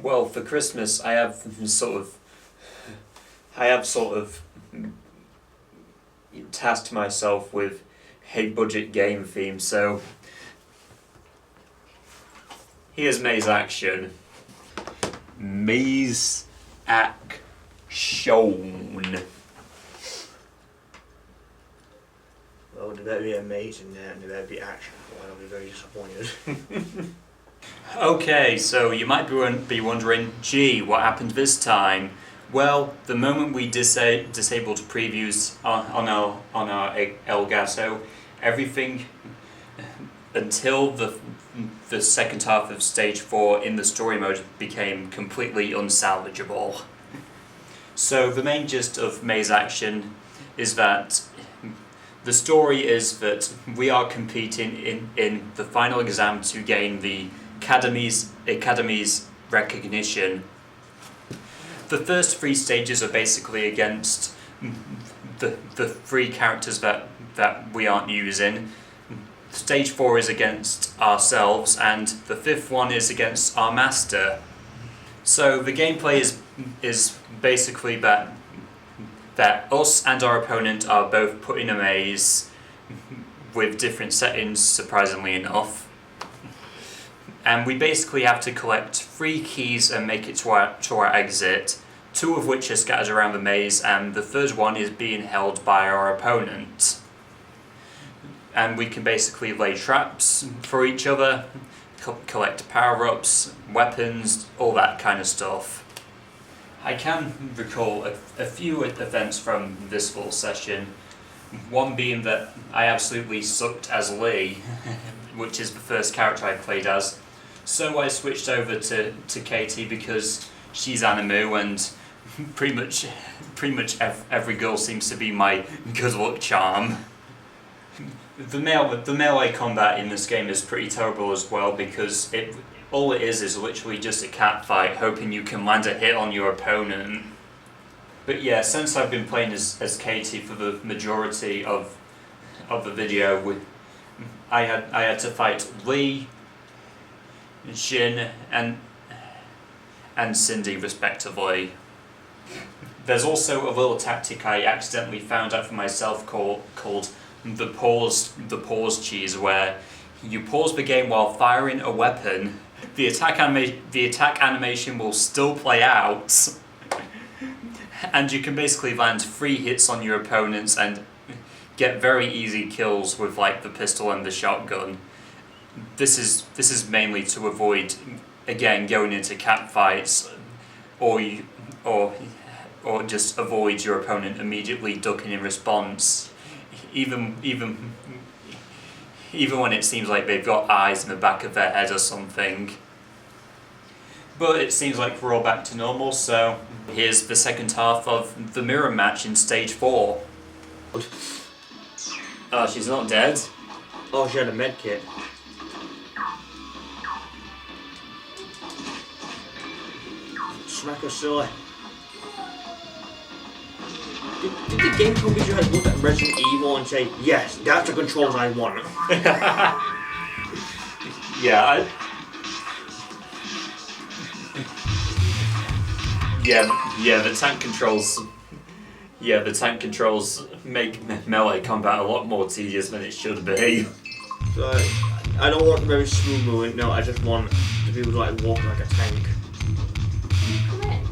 Well, for Christmas, I have sort of tasked myself with a budget game theme. So here's Maze Action. Maze Action. Well, there better be amazing there, and there better be action, or I'll be very disappointed. Okay, so you might be wondering, gee, what happened this time? Well, the moment we disabled previews on our Elgato, everything until the second half of stage 4 in the story mode became completely unsalvageable. So the main gist of Maze Action is that the story is that we are competing in the final exam to gain the Academy's recognition. The first 3 stages are basically against the 3 characters that we aren't using. Stage 4 is against ourselves, and the 5th one is against our master. So the gameplay is basically that us and our opponent are both put in a maze with different settings, surprisingly enough. And we basically have to collect 3 keys and make it to our exit, 2 of which are scattered around the maze, and the 3rd one is being held by our opponent. And we can basically lay traps for each other, collect power-ups, weapons, all that kind of stuff. I can recall a few events from this little session, one being that I absolutely sucked as Lee, which is the first character I played as. So I switched over to Katie because she's Animu, and pretty much every girl seems to be my good luck charm. The melee combat in this game is pretty terrible as well, because all it is literally just a cat fight, hoping you can land a hit on your opponent. But yeah, since I've been playing as Katie for the majority of the video, I had to fight Lee, Jin, and Cindy respectively. There's also a little tactic I accidentally found out for myself called the pause cheese, where you pause the game while firing a weapon. The attack animation will still play out, and you can basically land 3 hits on your opponents and get very easy kills with like the pistol and the shotgun. This is mainly to avoid, again, going into cat fights, or just avoid your opponent immediately ducking in response, even when it seems like they've got eyes in the back of their head or something. But it seems like we're all back to normal, so here's the second half of the mirror match in stage 4. Oh, she's not dead. Oh, she had a med kit. Smack her silly. Did the game company just look at Resident Evil and say, yes, that's the controls I want? Yeah, the tank controls make melee combat a lot more tedious than it should be. So I don't want very smooth moving. No, I just want to be able to like walk like a tank. Come in.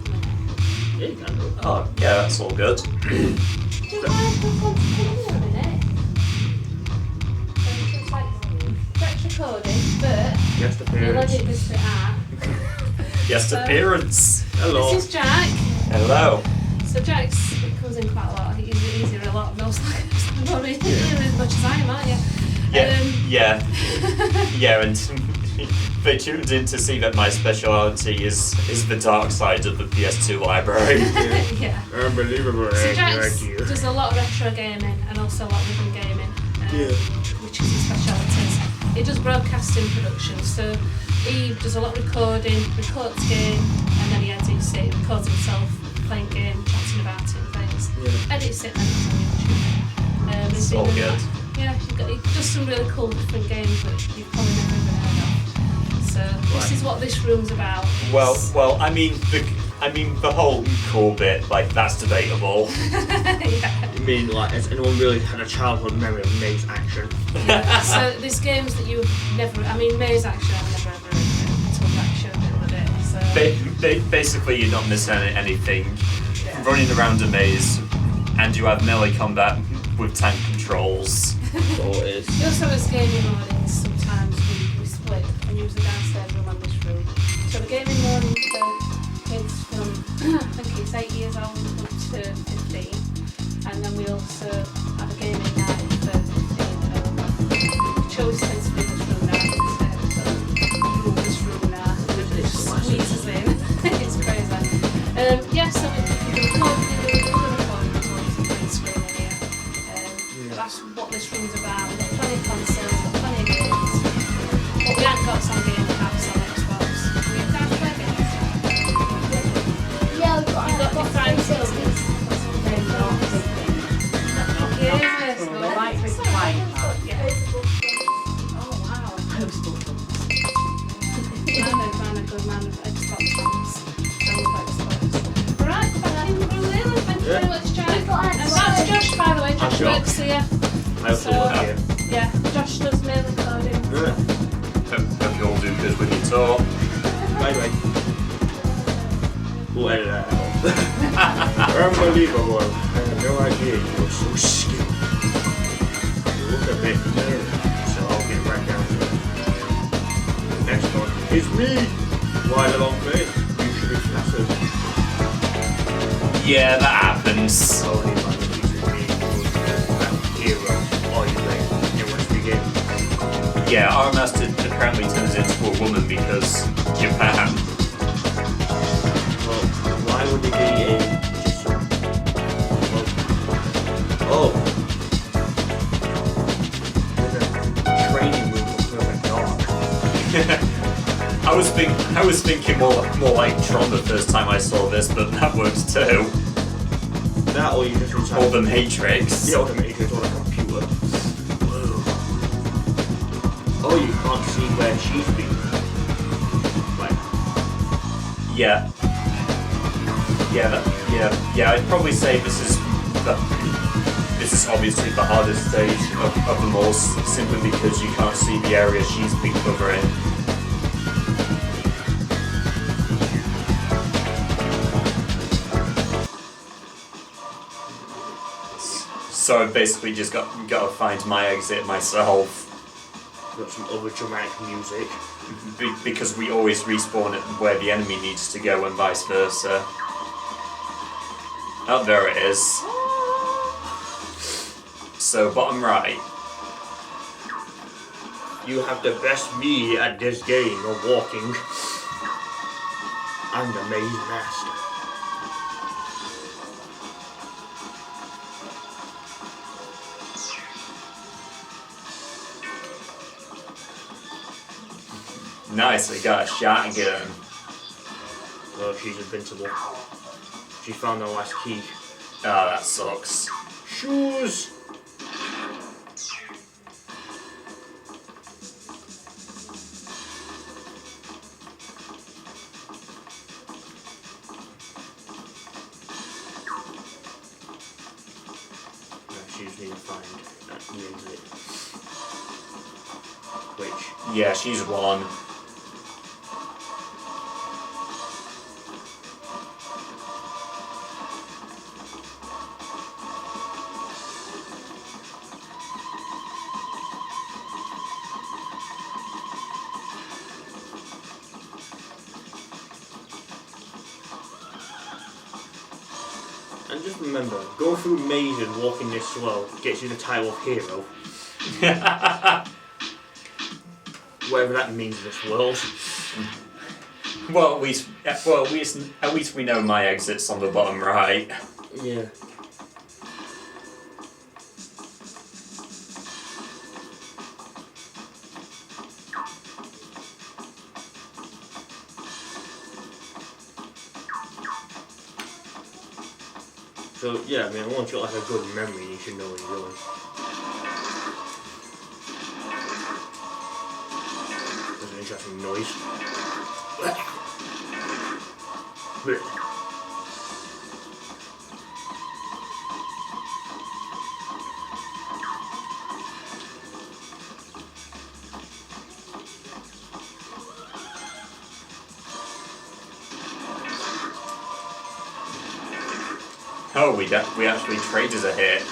Yeah, you can do. Oh, yeah, that's all good. Do you mind if I come in a minute? It's like direct recording, but Guest you'll appearance. edit this bit out. Guest appearance. Hello. This is Jack. Hello. So Jack comes in quite a lot. He's in a lot of those. Probably as much as I am, aren't you? Yeah, and they tuned in to see that my speciality is the dark side of the PS2 library. Yeah. Unbelievable. So Jack does a lot of retro gaming and also a lot of rhythm gaming, which is his specialities. He does broadcasting productions, so he does a lot of recording, records game, and then he edits it, records himself playing game, chatting about it and things. Yeah. Edits it and it's on YouTube. It's all good. Yeah, he does some really cool different games which you've probably never even heard of. So this is what this room's about. Well, I mean the whole cool bit, like that's debatable. Yeah. You mean like has anyone really had a childhood memory of maze action? So there's games that you've never. I mean, maze action. I've never ever took action with it. So Basically, you're not missing anything. yeah. Running around a maze, and you have melee combat with tank controls. So it is. We also have gaming mornings. Sometimes we split and use the downstairs room and this room. So the gaming morning for kids from I think it's 8 years old up to 15, and then we also have a gaming night for 15 and over. Choice tends to be this room now. So this room now. It squeezes in. It's crazy. Yeah. So we can record video, green screen in here. That's what this room's about. We've got plenty of consoles, we've got plenty of games. But we haven't got some game apps on Xbox. We have to play games. Yeah, we've got You've got your Xbox Friday 360. Sisters. Yes, The right with white. yeah. Oh wow. Mine a good man of Xbox fans. And with Xbox. Right, back in the room then. Thank you very much, Jack. We've got And Xbox. that's Josh, by the way. Josh Josh. works here. I also work here. Yeah, Josh does mail recording. Yeah. Hope you all do good with your tour. Bye bye. We'll edit that out. Unbelievable. I had no idea you were so skilled. You look a bit nervous, so I'll get right down to it. Next one is me. Why the long face? You should be flattered. Yeah, that happens. Only by the music being good hero. All you think. And let's begin. Yeah, our master apparently turns into a woman because Japan. Well, why would they be a just oh. There's a training room for perfect dog. I was thinking more like Tron the first time I saw this, but that works too. That or you just Or the Matrix. the ultimate matrix on a computer. Whoa. Oh, you can't see where she's been. Like, Yeah. I'd probably say this is obviously the hardest stage of them all, simply because you can't see the area she's been covering. So I've basically just got to find my exit myself. got some other dramatic music. Because we always respawn at where the enemy needs to go and vice versa. Oh, there it is. So, bottom right. You have the best me at this game of walking. I'm the maze master. Nice, we got a shotgun. Well, she's invincible. She found the last key. Ah, that sucks. Shoes! No, she just need to find that music. Which, Yeah, she's one. and just remember, going through mazes walking this slow gets you the title of hero. Whatever that means in this world. Well, at least we know my exit's on the bottom right. Yeah. So yeah, I mean, once you got like a good memory, you should know what you're doing. There's an interesting noise. Oh, we actually traded a hit.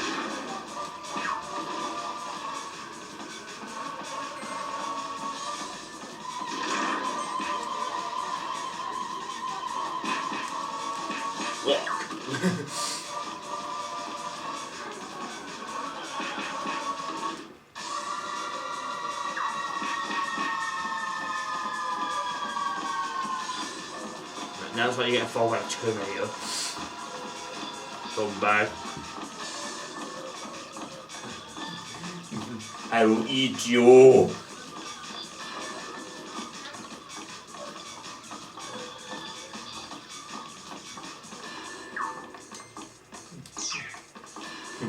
That's why you get a fall like Terminator. Come back. I will eat you.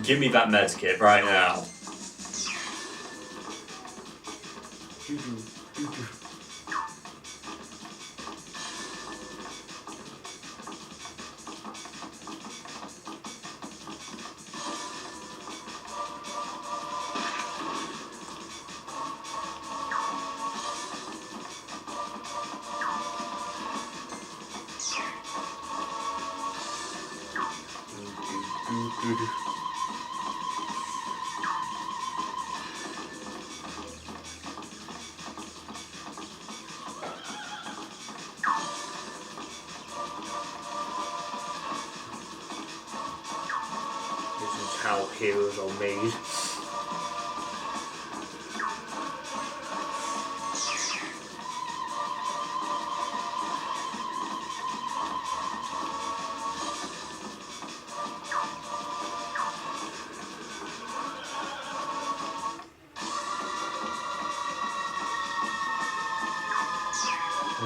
Give me that medkit right now. This is how heroes are made.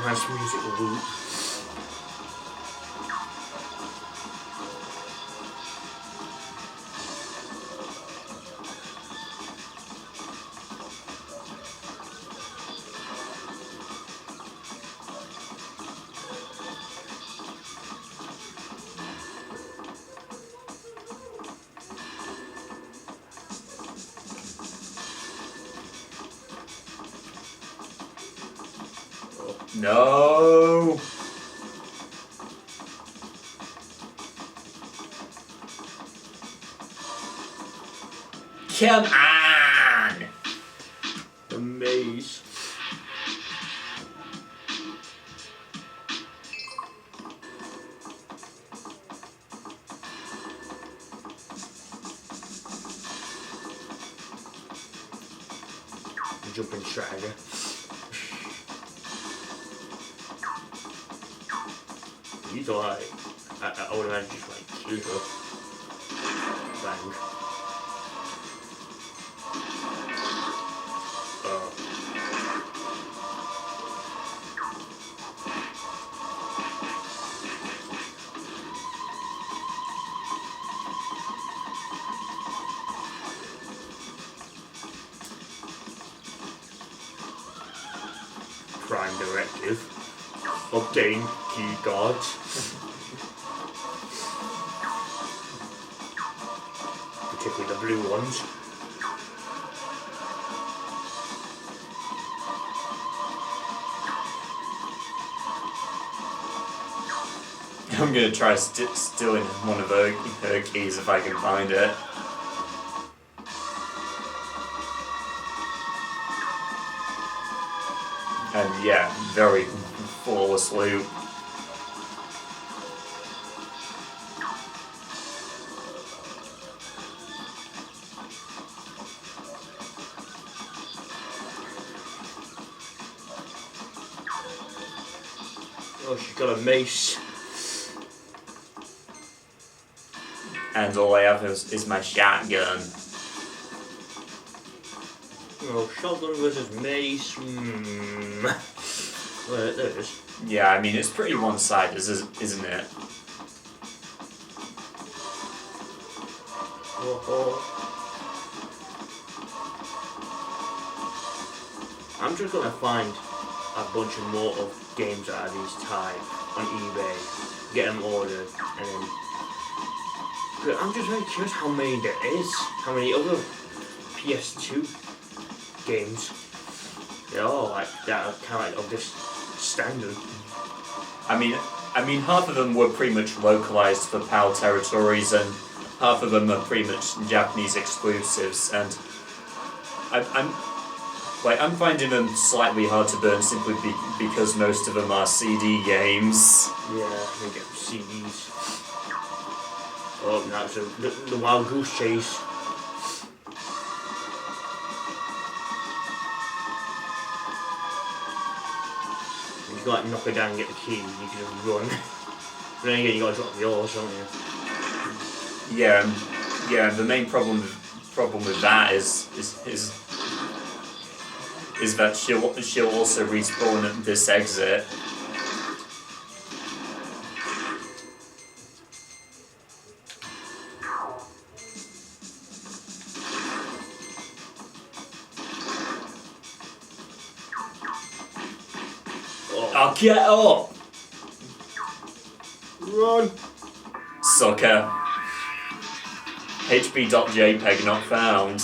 Nice music loop. No. Come on. The maze. Jumping strategy. These are like, I would imagine just like kill her. Bang. Prime directive. Obtain key cards. Particularly the blue ones. I'm gonna try stealing one of her keys if I can find it. And yeah, very flawless loop. Oh, she's got a mace. And all I have is my shotgun. Oh, shotgun versus mace. Well, there it is. Yeah, I mean, it's pretty one-sided, isn't it? I'm just gonna find a bunch of more of games at these time on eBay, get them ordered, and then. But I'm just very curious how many there is, how many other PS2 games there are like that are kind of this standard. I mean, half of them were pretty much localized for PAL territories, and half of them are pretty much Japanese exclusives. And I'm finding them slightly hard to burn simply because most of them are CD games. Yeah, they get CDs. Oh, that's the Wild Goose Chase. You can like knock it down and get the key, you can just run. But then again, you gotta drop yours, don't you? Yeah. The main problem with that is that she'll also respawn at this exit. Oh, get up! Run! Sucker. HB.jpg not found.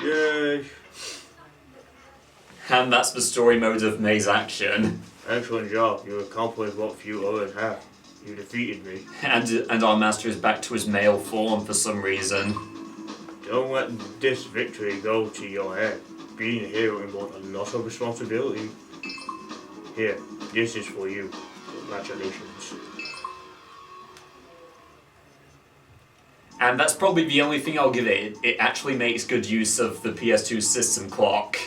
Yay! And that's the story mode of Maze Action. Excellent job. You accomplished what few others have. You defeated me. And our master is back to his male form for some reason. Don't let this victory go to your head. Being a hero involves a lot of responsibility. Here, this is for you. Congratulations. And that's probably the only thing I'll give it. It actually makes good use of the PS2 system clock.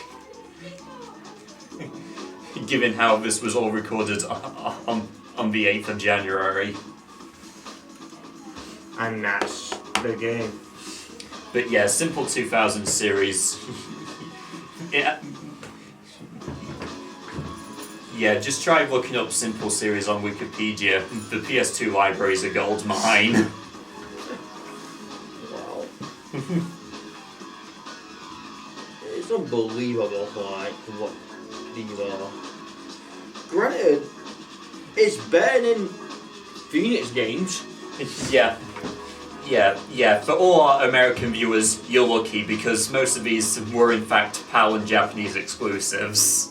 Given how this was all recorded on the 8th of January. And that's the game. But yeah, Simple 2000 series. Yeah, just try looking up Simple series on Wikipedia. The PS2 library is a gold mine. Wow. It's unbelievable, like, what these are. Granted, it's better than Phoenix games. Yeah. For all our American viewers, you're lucky because most of these were in fact PAL and Japanese exclusives.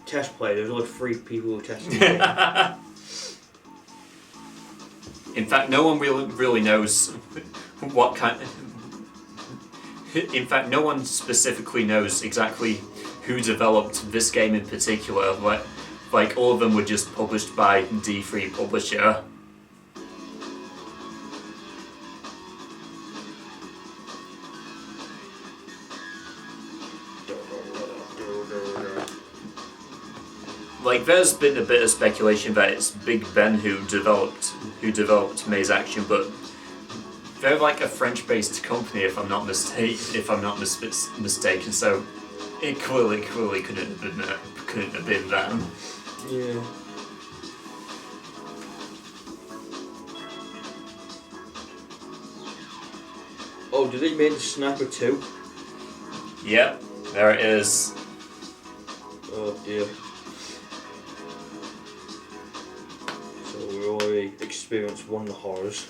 Test play, there's only 3 people who tested it. In fact, no one really knows what kind. In fact, no one specifically knows exactly who developed this game in particular. Like all of them were just published by D3 Publisher. Like, there's been a bit of speculation that it's Big Ben who developed Maze Action, but they're like a French-based company, if I'm not mistaken. So it clearly couldn't have been them. Yeah. Oh, did they make the Sniper 2? Yep, there it is. Oh dear. So we already experienced one of the horrors.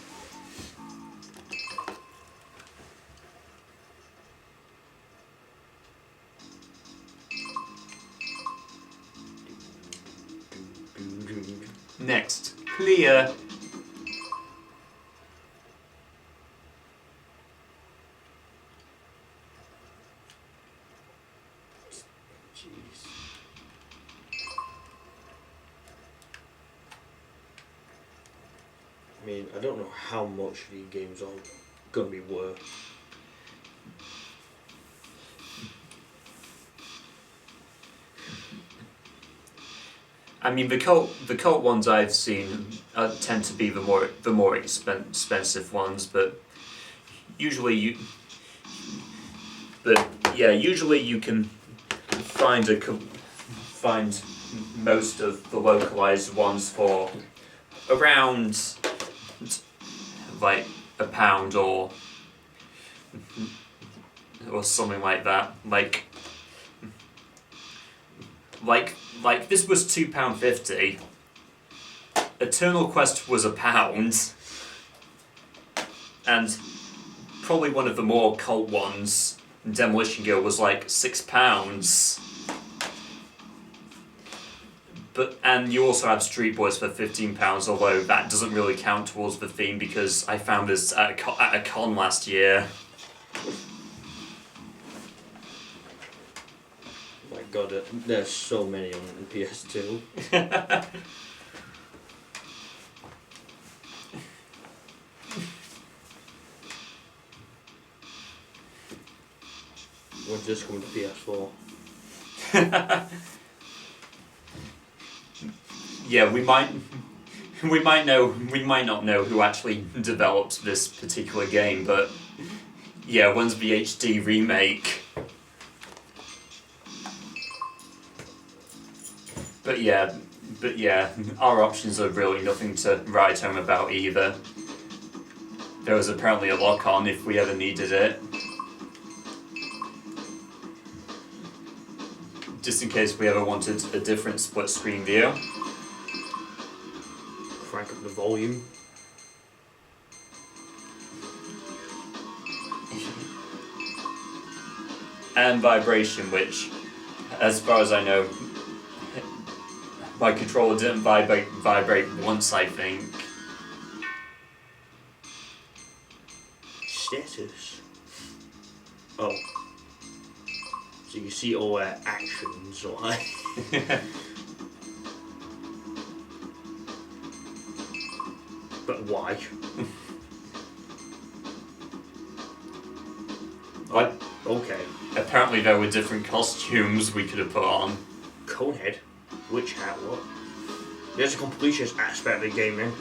Next, clear. Jeez. I mean, I don't know how much these games are gonna be worth. I mean, the cult ones I've seen tend to be the more expensive ones, but usually you can find most of the localized ones for around like £1 or something like that. Like this was £2.50. Eternal Quest was £1, and probably one of the more cult ones, Demolition Girl, was like £6. And you also have Street Boys for £15, although that doesn't really count towards the theme because I found this at a con last year. My God, there's so many on the PS2. When's this coming to PS4? Yeah, we might not know who actually developed this particular game, but yeah, when's the HD remake? But yeah, our options are really nothing to write home about either. There was apparently a lock-on if we ever needed it. Just in case we ever wanted a different split-screen view. Crank up the volume. And vibration, which, as far as I know, my controller didn't vibrate once, I think. Status. Oh. So you see all their actions, like. But why? What? Okay. Apparently there were different costumes we could have put on. Conehead? Witch hat, what? There's a completionist aspect of the game then.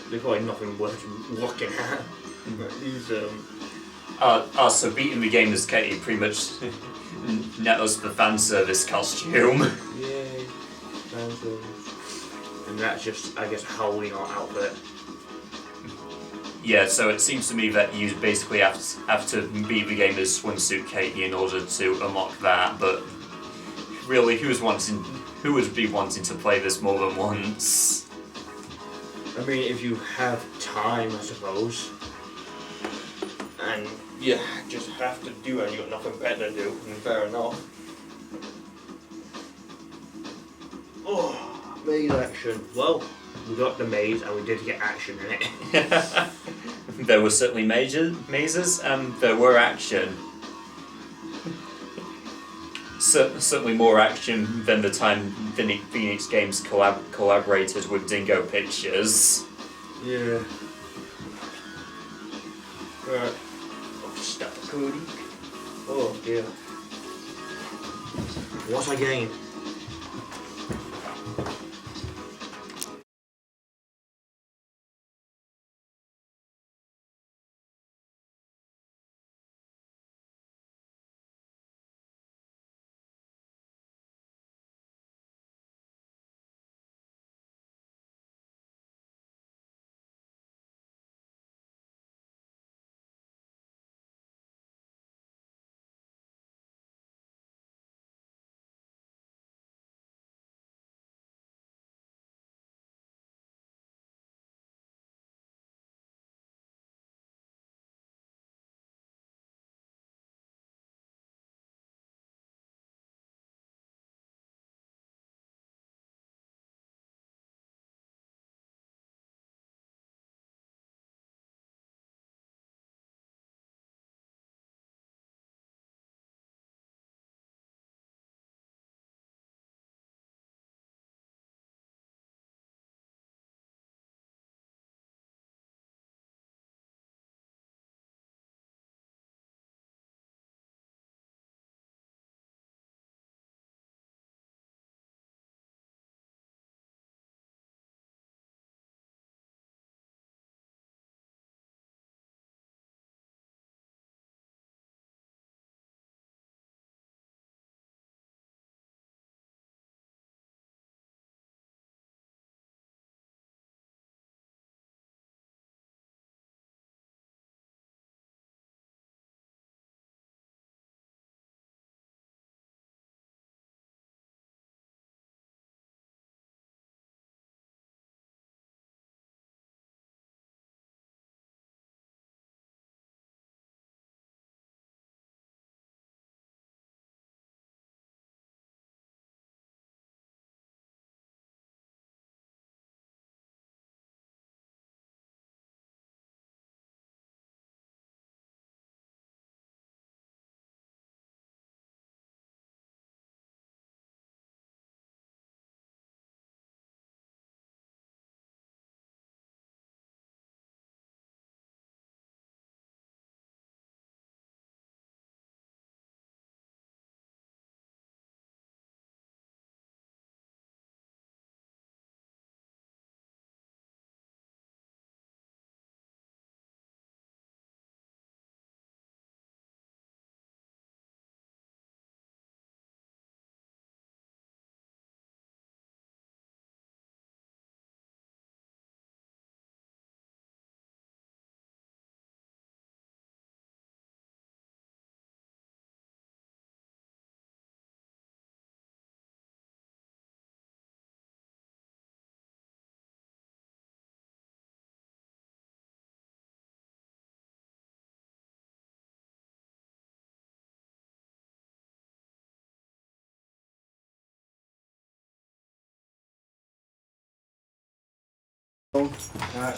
There's probably nothing worth looking at. But these, So beating the game as Katie pretty much net us the fan service costume. Yay, fan service. And that's just, I guess, a Halloween outfit. Yeah, so it seems to me that you basically have to beat the game as Swimsuit Katie in order to unlock that, but really, who would be wanting to play this more than once? I mean, if you have time, I suppose. And you just have to do it and you've got nothing better to do, and fair enough. Oh, maze action. Well, we got the maze and we did get action in it. There were certainly mazes and there were action. Certainly more action than the time Phoenix Games collaborated with Dingo Pictures. Yeah. Right. Oh, stop the coding. Oh, dear. What I gain?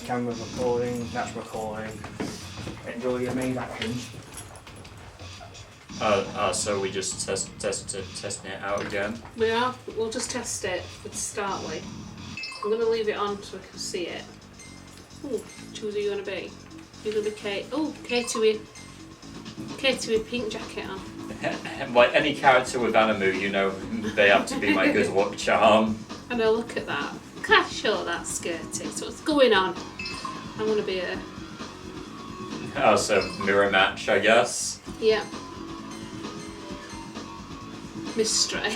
Camera's recording, that's recording. Enjoy your main actions. So we just testing it out again. We'll just test it to start with. I'm going to leave it on so we can see it. Ooh, choose who you want to be. You're going to be Kate. Oh, Katie with pink jacket on. Like any character with Animu, you know, they have to be my good luck charm. I know, look at that. Look how short that's skirty. So what's going on? I'm going to be a... Oh, so mirror match, I guess. Yeah. Mystery.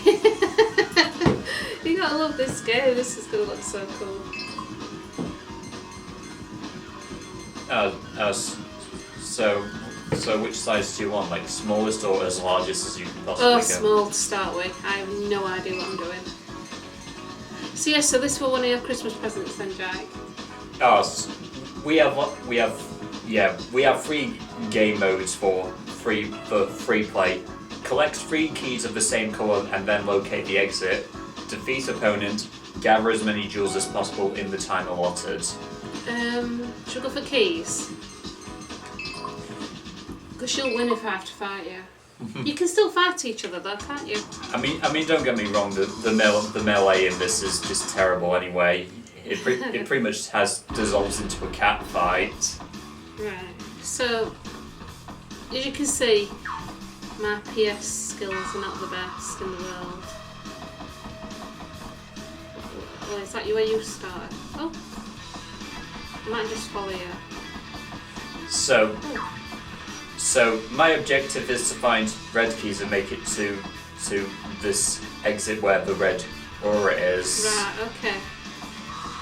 You gotta love this game. This is gonna look so cool. So which size do you want? Like smallest or as largest as you can possibly go? Small to start with. I have no idea what I'm doing. So yeah, so this was one of your Christmas presents then, Jack? We have 3 game modes for free play. Collect 3 keys of the same colour and then locate the exit. Defeat opponent. Gather as many jewels as possible in the time allotted. Should we go for keys? Because she'll win if I have to fight you. You can still fight each other though, can't you? I mean, don't get me wrong. The melee in this is just terrible anyway. It pretty much dissolves into a cat fight. Right. So, as you can see, my PS skills are not the best in the world. Well, is that where you start? Oh, I might just follow you. So my objective is to find red keys and make it to this exit where the red aura is. Right. Okay.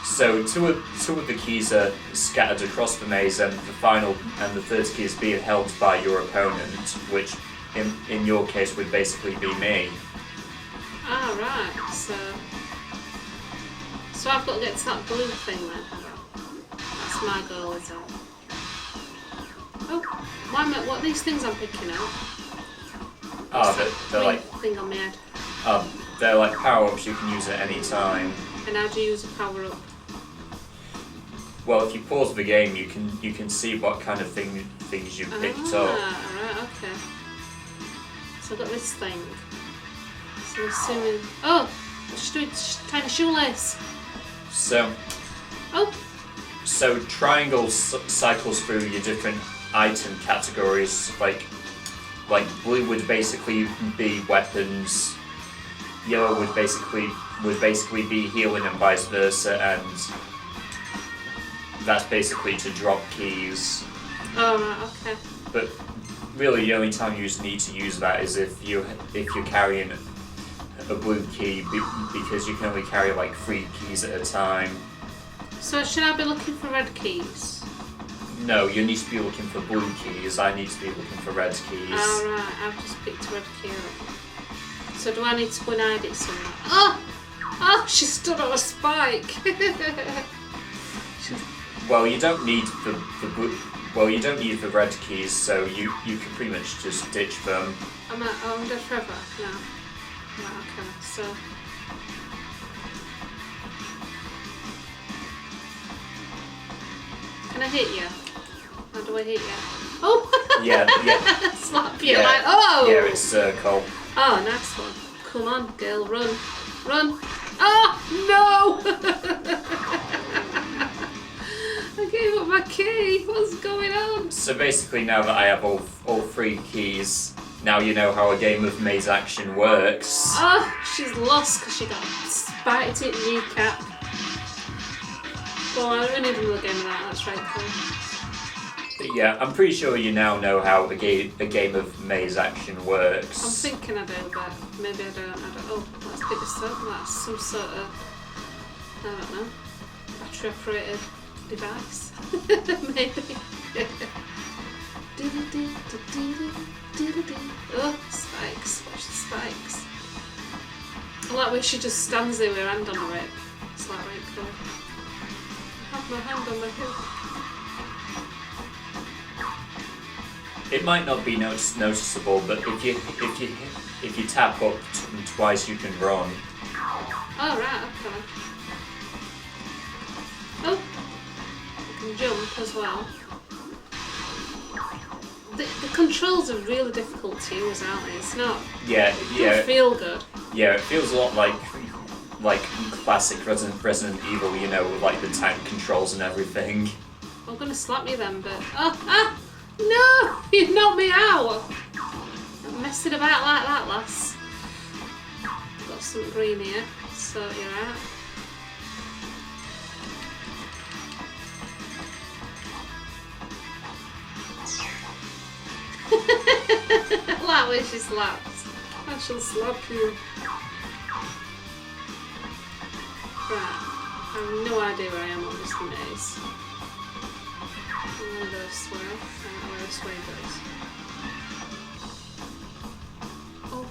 So two of the keys are scattered across the maze, and the third key is being held by your opponent, which in your case would basically be me. Ah, right. So I've got to get to that blue thing then. That's my goal, is it? Oh, what are these things I'm picking up? They're like thing on my head. They're like power-ups you can use at any time. And how do you use a power-up? Well, if you pause the game, you can see what kind of things you picked up. Right, okay. So I've got this thing. So I'm assuming... Oh! Just doing tiny shoelace. So triangle cycles through your different item categories. Like blue would basically be weapons. Yellow would basically be healing and vice versa, and that's basically to drop keys. Oh, right, okay. But really, the only time you need to use that is if you're carrying a blue key, because you can only carry like 3 keys at a time. So should I be looking for red keys? No, you need to be looking for blue keys. I need to be looking for red keys. Oh, right, I've just picked a red key up. So do I need to go and hide it somewhere? Oh, she stood on a spike. Well, you don't need the red keys, so you can pretty much just ditch them. I'm dead forever now. Right, okay, so... Can I hit you? How do I hit you? Oh! Yeah. Slap you like, oh! Yeah, it's circle. Oh, nice one. Come on, girl, run. Run. Oh, no! I gave up my key. What's going on? So basically, now that I have all 3 keys, now you know how a game of maze action works. Oh, she's lost because she got spited in the kneecap. Well, I don't need another game of that. That's right, cool. But yeah, I'm pretty sure you now know how a game of maze action works. I'm thinking I do, but maybe I don't. Oh, let's pick this up. That's some sort of, I don't know, battery operated device. Maybe. Oh, spikes. Watch the spikes. I like where she just stands there with her hand on her hip. It's like right cool. I have my hand on my hip. It might not be noticeable, but if you tap up twice, you can run. Oh right, okay. Oh, and jump as well. The controls are really difficult to use, aren't they? It's not. Yeah. It doesn't feel good. Yeah, it feels a lot like classic Resident Evil, you know, with like the tank controls and everything. I'm gonna slap you then, but no! You knocked me out. I'm messing about like that, lass. Got some green here, sort you out. I like when she slaps. I shall slap you. Right, I have no idea where I am on this maze. I'm gonna go this way. I don't know where this way goes. Oh.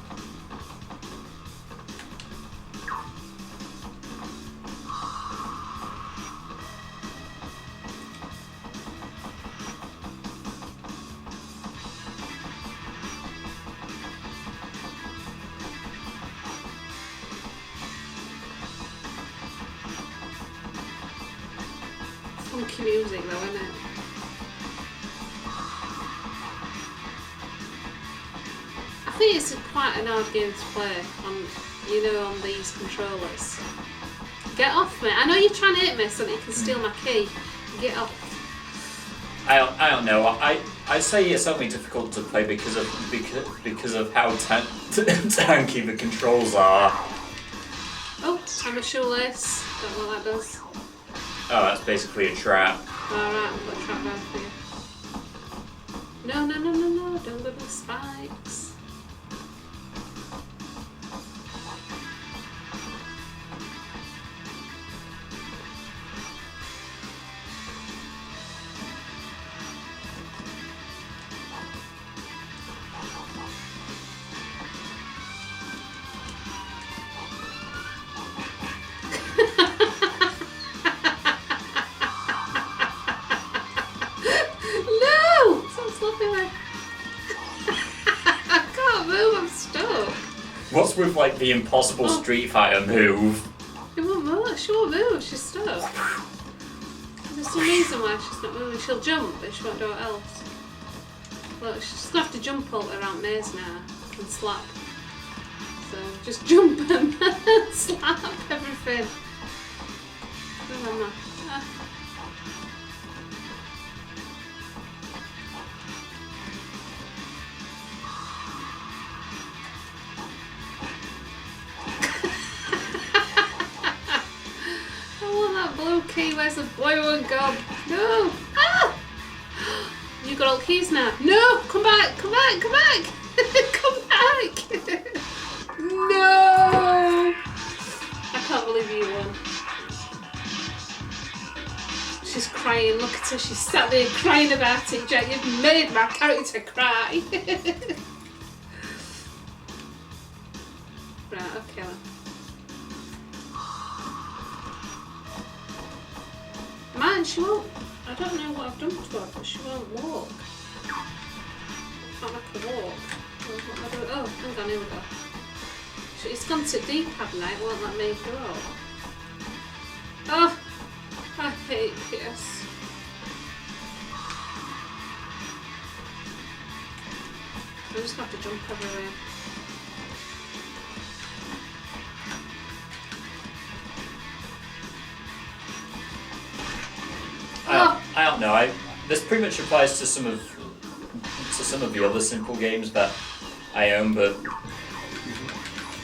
Funky music though, isn't it? I think it's quite an hard game to play on these controllers. Get off me! I know you're trying to hit me so that you can steal my key. Get off. I don't know. I say it's only difficult to play because of how tanky the controls are. Oh, I'm a shoelace. Don't know what that does. Oh, that's basically a trap. Alright, I've got a trap down for you. No, don't go to the spikes. What's with like the impossible Street Fighter move? She won't move. She's stuck. There's some reason why she's not moving. She'll jump, but she won't do what else. Look, she's just gonna have to jump all around maze now and slap. So just jump and slap everything. Blue key, where's the blue one gone? No! Ah! You got all the keys now. No! Come back! Come back! Come back! Come back! No! I can't believe you won. She's crying. Look at her. She's sat there crying about it, Jack. You've made my character cry. Right, okay. Man, she won't. I don't know what I've done to her, but she won't walk. Can't make her walk. What am I doing? Oh, hang on, here we go. It's gone to D-pad now, it won't let me go. Oh, I hate this. I just have to jump everywhere. I don't know. This pretty much applies to some of the other simple games that I own, but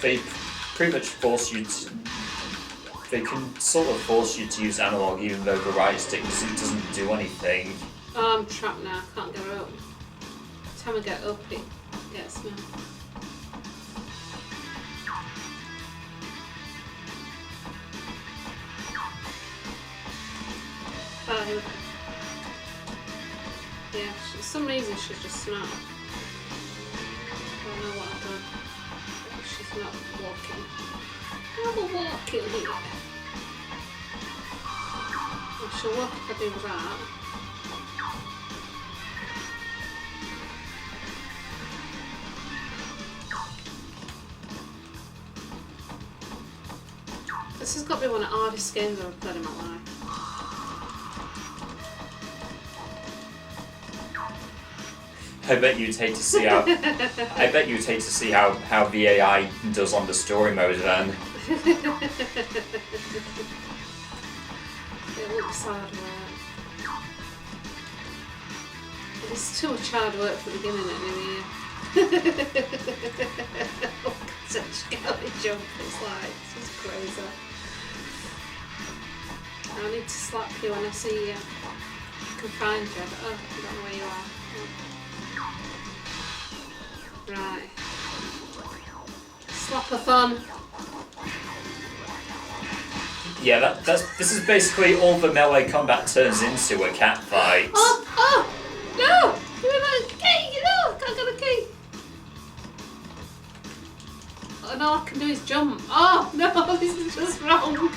they pretty much force you to. They can sort of force you to use analog, even though the right stick doesn't do anything. Oh, I'm trapped now. I can't get up. Every time I get up, it gets me. Oh, here we go. Yeah, for some reason she's just not. I don't know what I've done. She's not walking. I'm walking here. Well, she'll walk if I do that. This has got to be one of the hardest games I've ever played in my life. I bet you'd hate to see how. I bet you'd hate to see how the AI does on the story mode then. It looks hard work. It's too much hard work for the beginning anyway. Look at such girly jump, it's like, it's just crazy. I need to slap you when I see you. I can find you, but I don't know where you are. Right. Slap-a-thon. Yeah, this is basically all the melee combat turns into a cat fight. Oh! No! Give me that key! No! I can't get a key! And all I can do is jump. Oh! No! This is just wrong!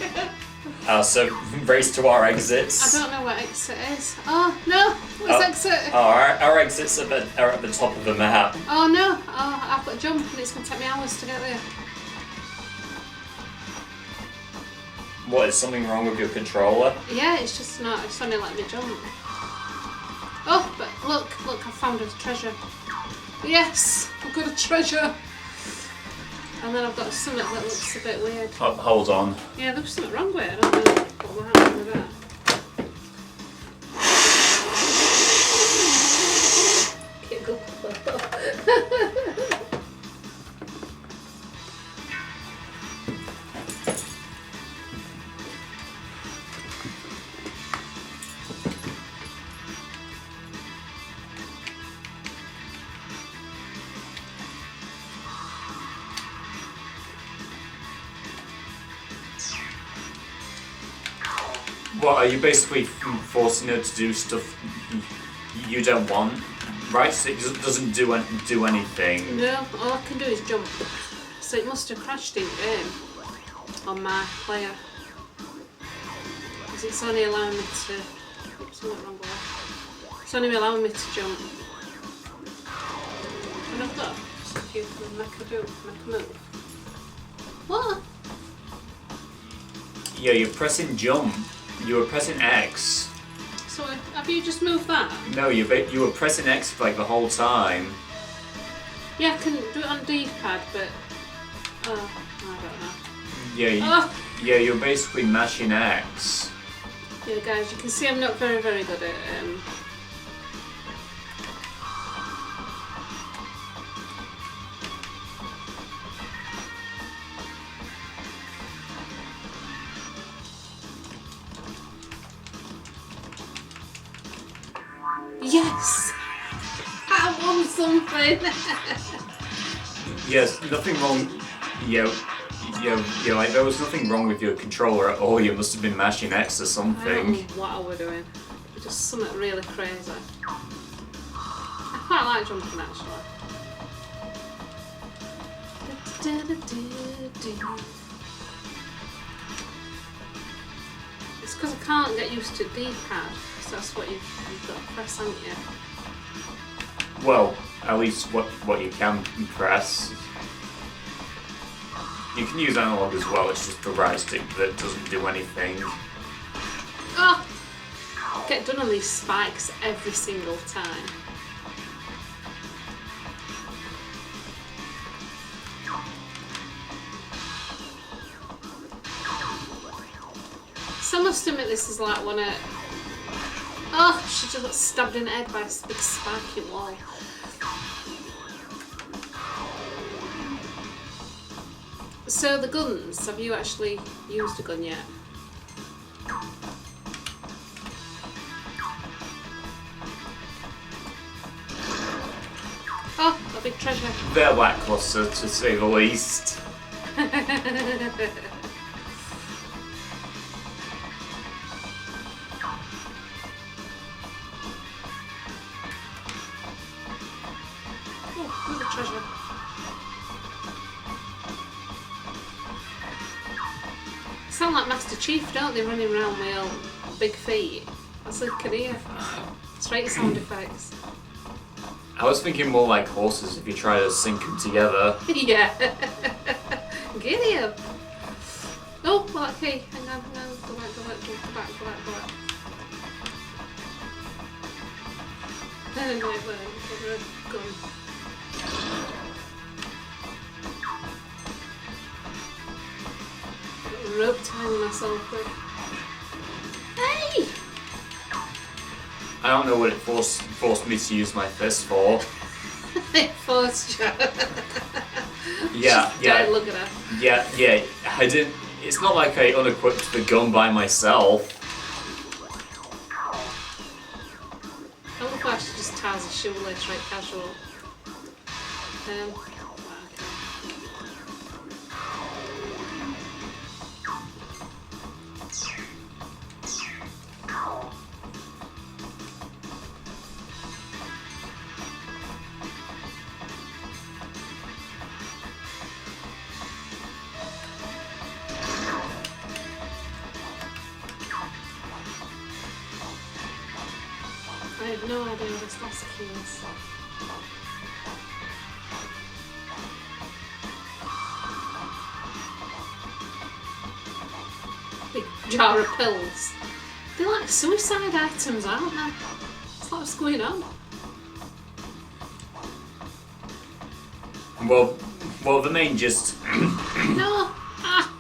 So race to our exits. I don't know where exit is. Oh no! Where's exit? Oh, our exits are at the top of the map. Oh no! Oh, I've got to jump and it's going to take me hours to get there. What, is something wrong with your controller? Yeah, it's just not. It's only letting me jump. Oh, but look! I found a treasure. Yes! I've got a treasure! And then I've got something that looks a bit weird. Oh, hold on. Yeah, there's something wrong with it. I don't know what will happen with that. What, are you basically forcing her to do stuff you don't want? Right? So it doesn't do anything. No, all I can do is jump. So it must have crashed in game on my player. Because it's only allowing me to... Oops, something wrong with that. It's only allowing me to jump. And I've got a few to make a move. What? Yeah, you're pressing jump. You were pressing X. So have you just moved that? No, you were pressing X like the whole time. Yeah, I can do it on D-pad, but... Oh, I don't know. Yeah, you're basically mashing X. Yeah, guys, you can see I'm not very, very good at Yes! I won something! Yes, nothing wrong. Like there was nothing wrong with your controller at all. You must have been mashing X or I something. don't know what I were doing. Just something really crazy. I quite like jumping actually. It's because I can't get used to D-pad. So that's what you've got to press, haven't you? Well, at least what you can press. You can use analog as well. It's just the right stick that doesn't do anything. Oh! I get done on these spikes every single time. So I must admit this is like one of... Oh, she just got stabbed in the head by a big sparky wall. So the guns, have you actually used a gun yet? Oh, a big treasure. They're lackluster, to say the least. Oh, another treasure. Sound like Master Chief, don't they, running around with all big feet? That's like I can hear. Straight sound effects. I was thinking more like horses if you try to sync them together. Yeah. Giddy up. Oh, well, okay. Hang on. Go back. Gun. Rope tying myself with. Hey! I don't know what it forced me to use my fist for. It forced you. Yeah, yeah. Don't look at her. Yeah, I didn't. It's not like I unequipped the gun by myself. I wonder if I should just tie a shoelace right casual. Okay. I have no idea what this last key is. Big jar of pills. They're like suicide items, aren't they? It's like what's going on. Well, the main gist No! Ah!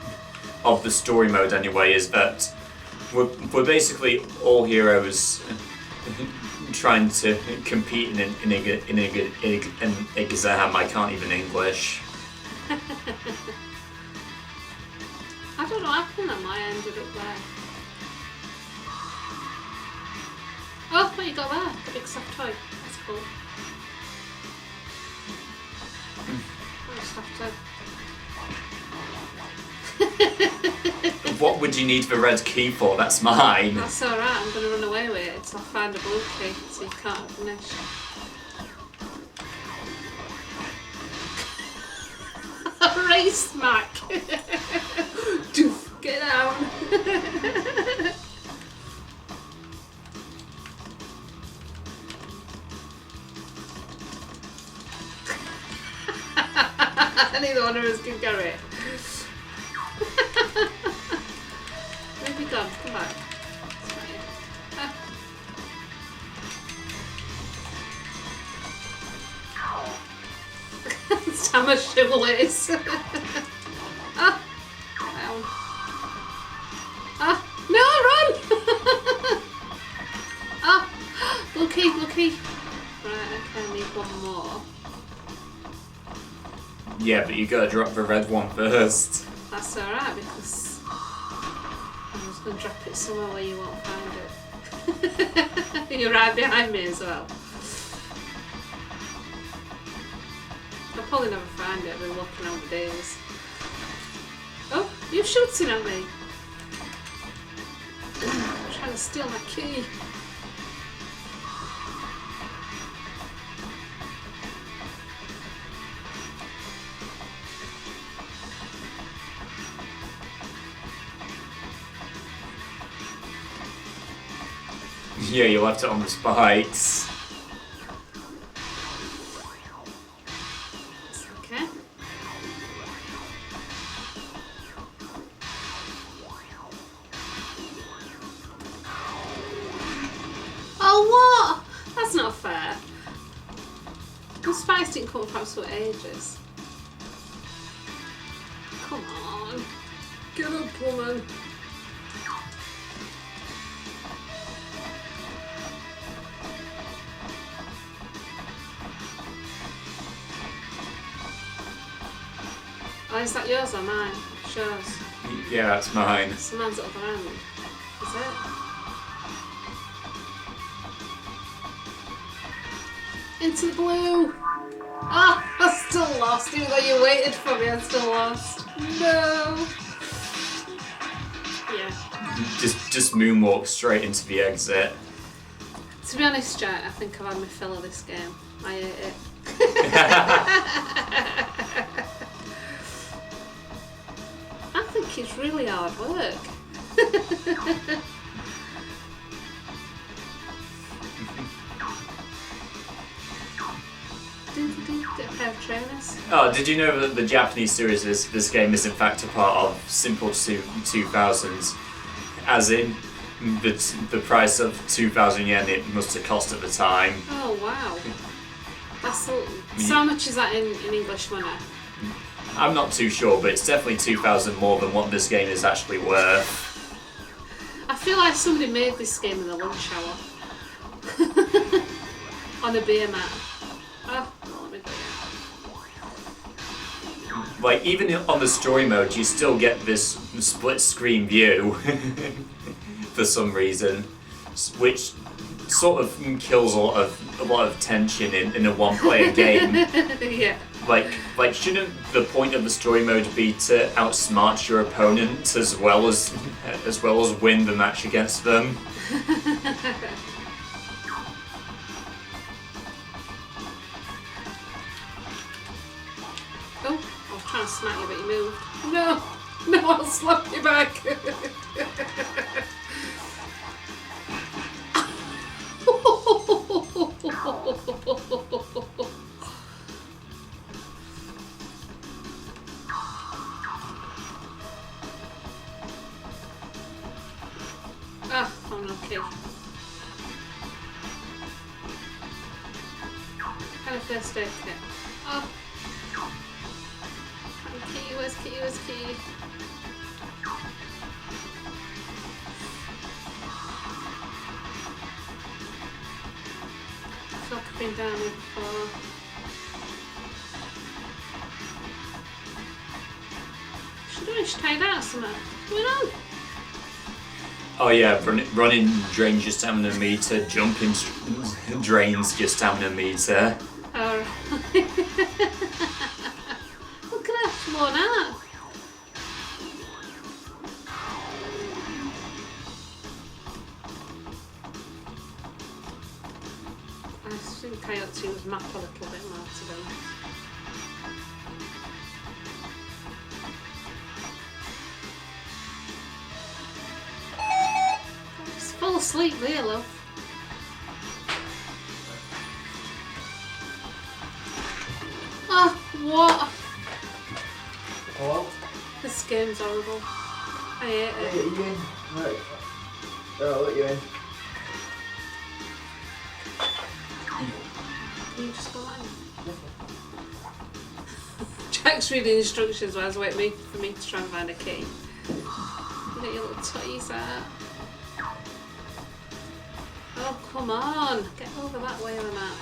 of the story mode anyway is that we're basically all heroes trying to compete in an exam. I can't even English. I don't know what happened on my ended up there. Oh, what you got there? A big soft toy. That's cool. Oh, soft toy. What would you need the red key for? That's mine. That's alright, I'm going to run away with it until I find a blue key so you can't finish. Race smack! Doof, get down! Neither one of us can carry it. Where have you gone? Come back. It's not you. Ah. Stammer shoelace. Ah. Down. Ah. No, run! Ah. Lucky. Right, okay, I need one more. Yeah, but you gotta drop the red one first. That's alright because I was going to drop it somewhere where you won't find it. You're right behind me as well. I'll probably never find it. I've been walking around for days. Oh, you're shooting at me. I'm trying to steal my key. Yeah, you left it on the spikes. It's okay. Oh, what? That's not fair. The spikes didn't come from for ages. Come on. Get up, woman. Oh, is that yours or mine? It's yours. Yeah, that's mine. Someone's at the other end. Is it? Into the blue! Ah! I'm still lost. Even though you waited for me, I'm still lost. No! Yeah. Just moonwalk straight into the exit. To be honest, Jack, I think I've had my fill of this game. I hate it. I think it's really hard work. Get a pair of trainers. Oh, did you know that the Japanese series this game is in fact a part of Simple 2000s? As in, the price of 2,000 yen it must have cost at the time. Oh wow. That's so how much is that in English money? I'm not too sure, but it's definitely 2,000 more than what this game is actually worth. I feel like somebody made this game in the lunch hour. On a beer mat. Oh, let me go again. Like, even on the story mode, you still get this split screen view for some reason, which sort of kills a lot of tension in a one-player game. Yeah. Like, shouldn't the point of the story mode be to outsmart your opponent as well as win the match against them? Oh, I was trying to smack you, but you moved. No, I'll slap you back. Ah, I'm okay. Kind of first aid kit. Oh. Kitty, where's Kitty? I feel like I've been down here before. She's tied out somewhere. What's going on? Oh yeah, running drains your stamina meter, jumping drains your stamina meter. Alright. Look at that, worn out. I think Coyote was map a little bit more, to be honest. Just fall asleep there, love. Oh, what? Hello? This game's horrible. I hate it. Hey, are you in? Right. I'll let you in. Can you just go on? Jack's reading instructions while I was waiting for me to try and find a key. You get your little tutties out. Oh, come on. Get over that way I'm at.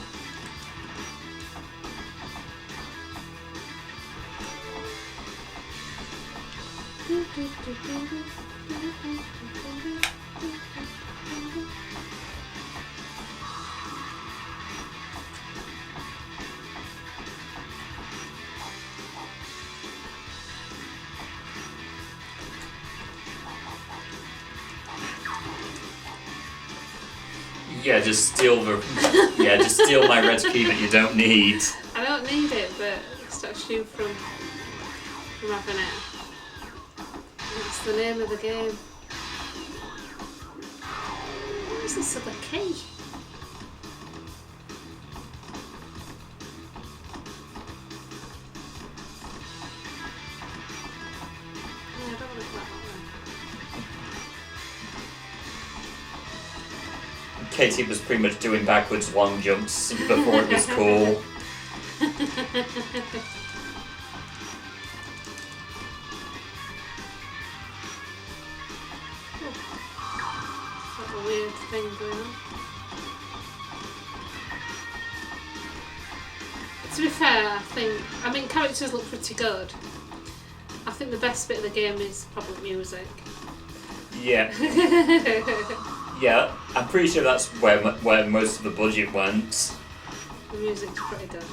Yeah, just steal my red key that you don't need. I don't need it, but it stops you from having it. That's the name of the game. What is this other key? No, I don't want to go that way. Katie was pretty much doing backwards long jumps before it was cool. That's a weird thing going on. To be fair, I mean characters look pretty good. I think the best bit of the game is probably music. Yeah. Yeah, I'm pretty sure that's where most of the budget went. The music's pretty good.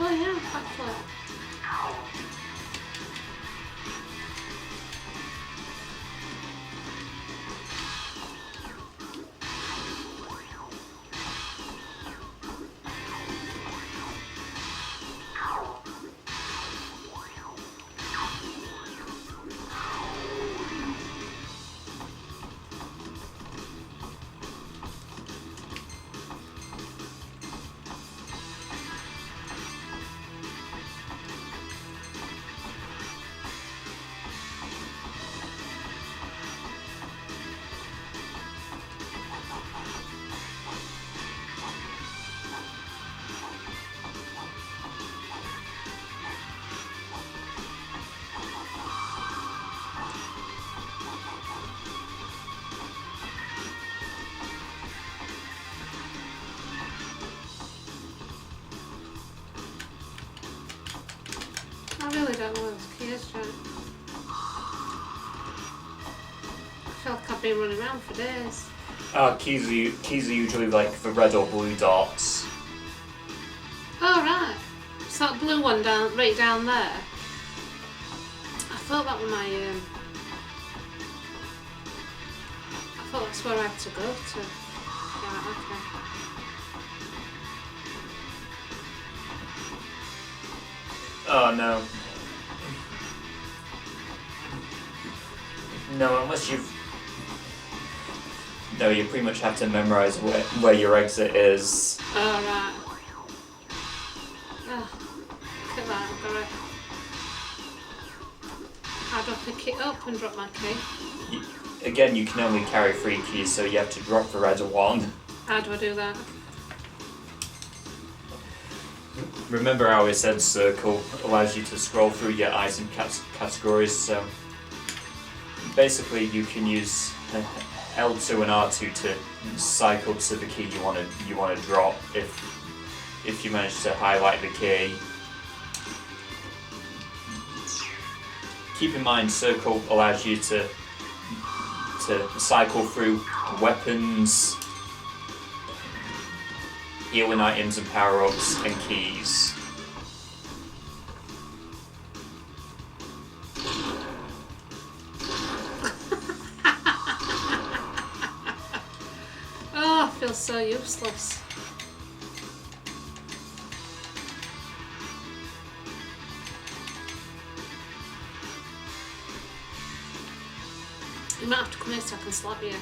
Oh yeah, backflip. don't know where those keys are. I feel like I've been running around for days. Keys are usually like the red or blue dots. Oh right. It's that blue one right down there. I thought that was my I thought that's where I had to go to. Right, okay. Oh no. No, unless you've... No, you pretty much have to memorize where your exit is. Oh right. Oh, look at that, I've got it. How do I pick it up and drop my key? Again, you can only carry 3 keys, so you have to drop the red one. How do I do that? Remember how I said circle allows you to scroll through your item categories, so basically you can use L2 and R2 to cycle to the key you want to drop if you manage to highlight the key. Keep in mind, circle allows you to cycle through weapons, healing items and power-ups, and keys. Oh, I feel so useless. You might have to come here so I can slap you.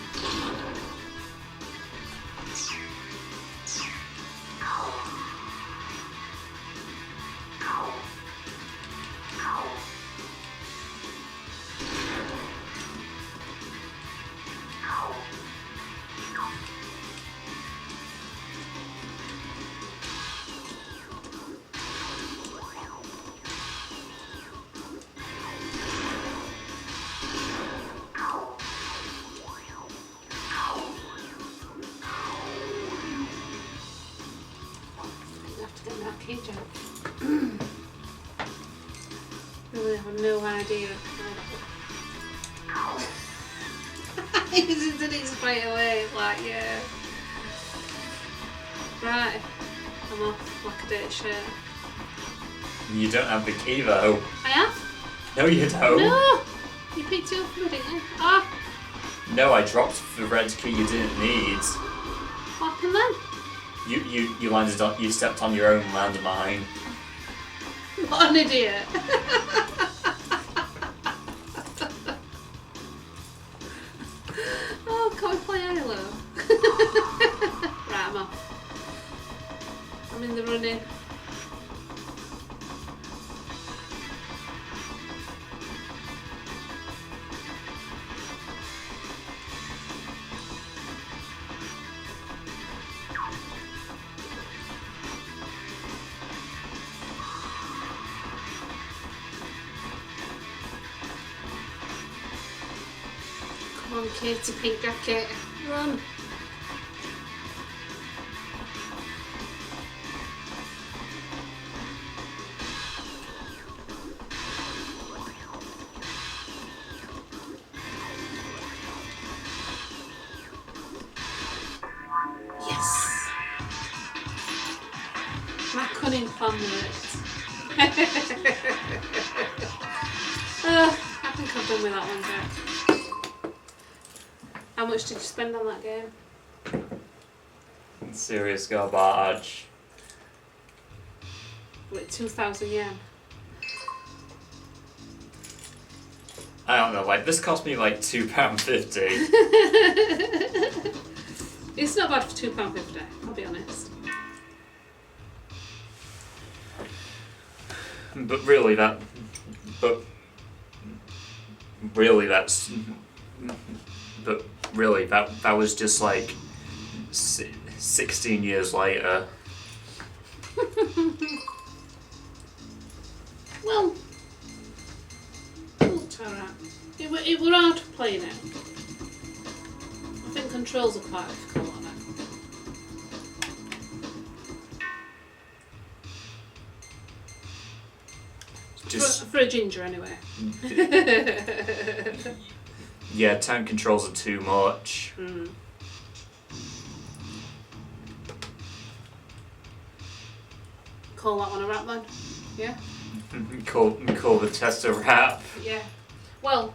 Key jump. Really have no idea. He just did it straight away, like, yeah. Right, I'm off like a dirty shirt. You don't have the key though. I have? No, you don't. No! You picked it up from me, didn't you? Ah! No, I dropped the red key you didn't need. What happened then? You landed on, you stepped on your own landmine. What an idiot. Oh, can we play Halo? Right, I'm off. I'm in the running. Come on, Katie Pink Jacket, run! Yes! My cunning plan worked. I think I've done with that one, Jack. How much did you spend on that game? Serious garbage. Like 2,000 yen. I don't know, like this cost me like £2.50. It's not bad for £2.50, I'll be honest. But really that's 16 years later. Well, it's alright. It were hard playing it. I think controls are quite difficult on it. Just For for a ginger, anyway. Yeah, tank controls are too much. Mm. Call that one a rap then? Yeah? Call the test a wrap. Yeah. Well,